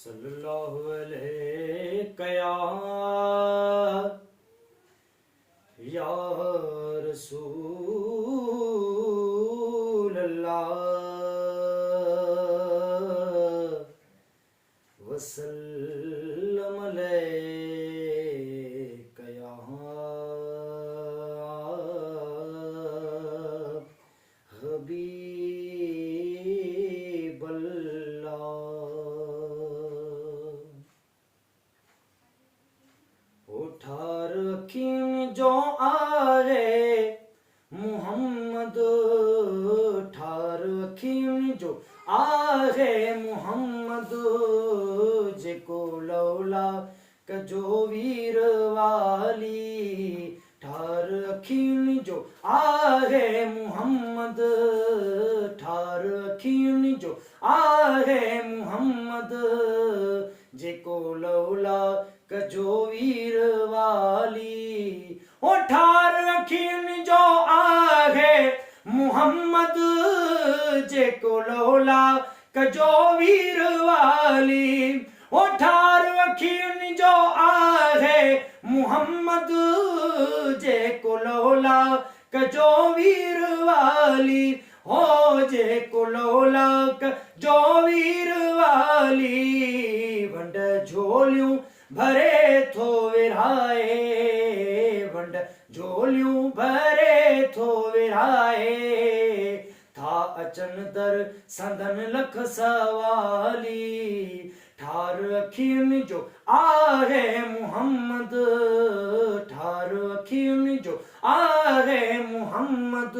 सल्लल्लाहु अलैहि या रसूल अल्लाह वसल्लम अलैका या हबीब अल्लाह। उठा रखीन जो आए मुहम्मद, उठा रखीन जो आए मुहम्मद, जेको लौला कजो वीर वाली। ठार रखीन जो आए मुहम्मद, ठार रखीन जो आए मुहम्मद, जेको लौला कजो वीर वाली। ओ ठार रखीन जो आहे मुहम्मद, जेको लौला कजो वीर वाली। ओ ठार रखीन जो आहे मुहम्मद, जेको लौला कजो वीर वाली। हो जेको लौला कजो वीर वाली। वंड झोलियूं भरे थो विराए, वंड झोलियूं भरे थो विराए। था अचन दर संदन लख सवाली। ठार अखियुनि जो आहे मुहम्मद, ठार अखियुनि जो आहे मुहम्मद,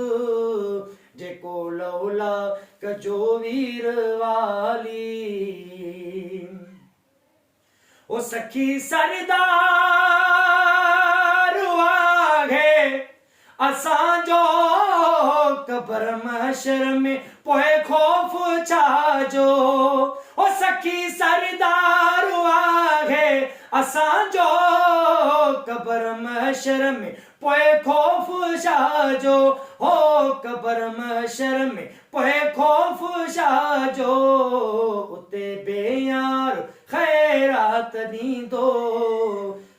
जेको लौला कजो वीर वाली। ओ सखी सरदार आहे असांजो, कबर महशर में पोए खौफ छाजो। ओ सखी सरदार आहे असांजो, कबर महशर में पोए खौफ छाजो। हो कबर महशर में पोए खौफ छाजो। उते बेयार खैरात ॾींदो,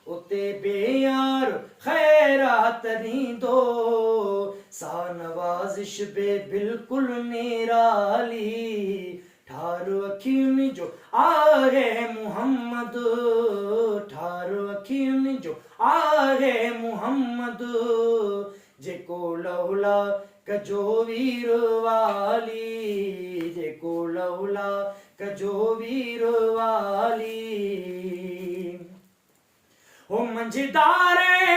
उते बेयार खैरात ॾींदो। सा नवाज़िश बे बिल्कुलु निराली। ठार अखियुनि जो आहे मुहम्मद, ठार अखियुनि जो आहे मुहम्मद, जेको लौला कजो वीर वाली, जेको लौला कजो वीर वाली। हो मंझदारेन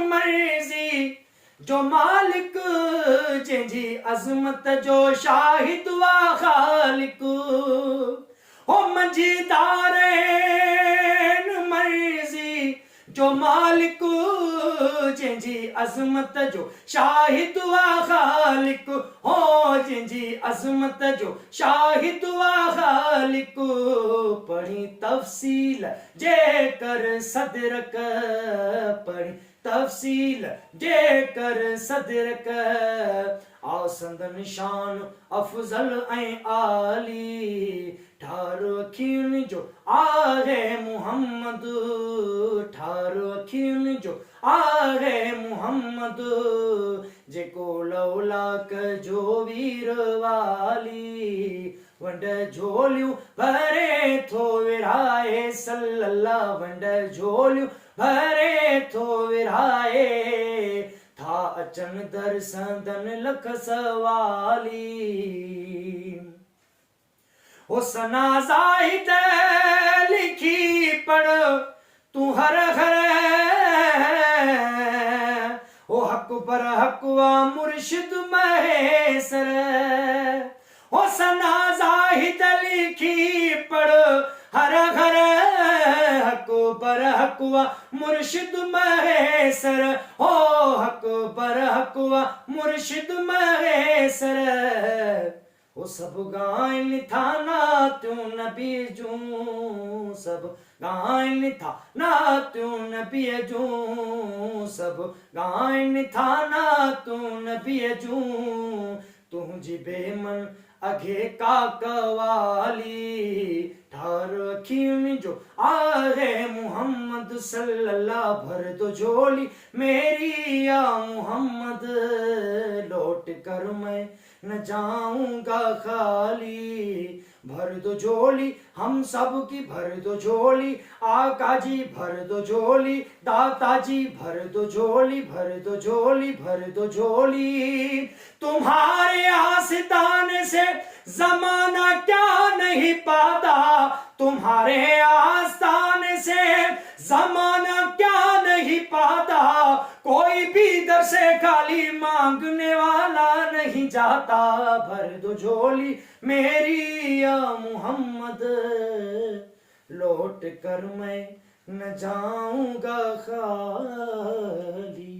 मर्ज़ी जो मालिक, जंहिंजी अज़मत जो शाहिद वा ख़ालिक। हो मंझदारेन मर्ज़ी जो मालिक, जंहिंजी अज़मत जो शाहिद वा ख़ालिक। हो जंहिंजी अज़मत जो शाहिद वा ख़ालिक। पढ़ी तफ़सील जे कर सदरक, पढ़ी तफ़सील जे कर सदरक। आसंदन शान अफ़ज़ल ऐं आली। ठार अखियुनि जो आहे मुहम्मद, ठार अखियुनि जो आहे मुहम्मद, जेको लौला कजो वीर वाली। वंड झोलियूं भरे थो विराए सल्लल्लाह, वंड झोलियूं भरे थो विराए। था अचन दर संदन लख सवाली। ओ सना ज़ाहिद लिखी पढ़ तू हर घर। ओ हक पर हक वा मुर्शिद महेसर। ओ सना ज़ाहिद लिखी पढ़ हर घर, हक पर हक वा मुर्शिद महेसर। ओ हक पर हक वा मुर्शिद महेसर। ओ सब गाइन था नातियूं नबी जूं, सब गाइन था नातियूं नबी जूं, सब गाइन था नातियूं नबी जूं। तुंहिंजी बेमन अघे काकवाली जो आगे मोहम्मद सल्लल्लाह, भर दो झोली मेरी या मोहम्मद, लौट कर मैं न जाऊंगा खाली। भर दो झोली हम सब की, भर दो झोली आका जी, भर दो झोली दाता जी, भर दो झोली, भर दो झोली, भर दो झोली। तुम्हारे आस्ताने से जमाना क्या नहीं पाता, तुम्हारे आस्ताने से जमाना क्या नहीं पाता, कोई भी दर से खाली मांगने वाला नहीं जाता। भर दो झोली मेरी या मोहम्मद, लौट कर मैं न जाऊंगा खाली।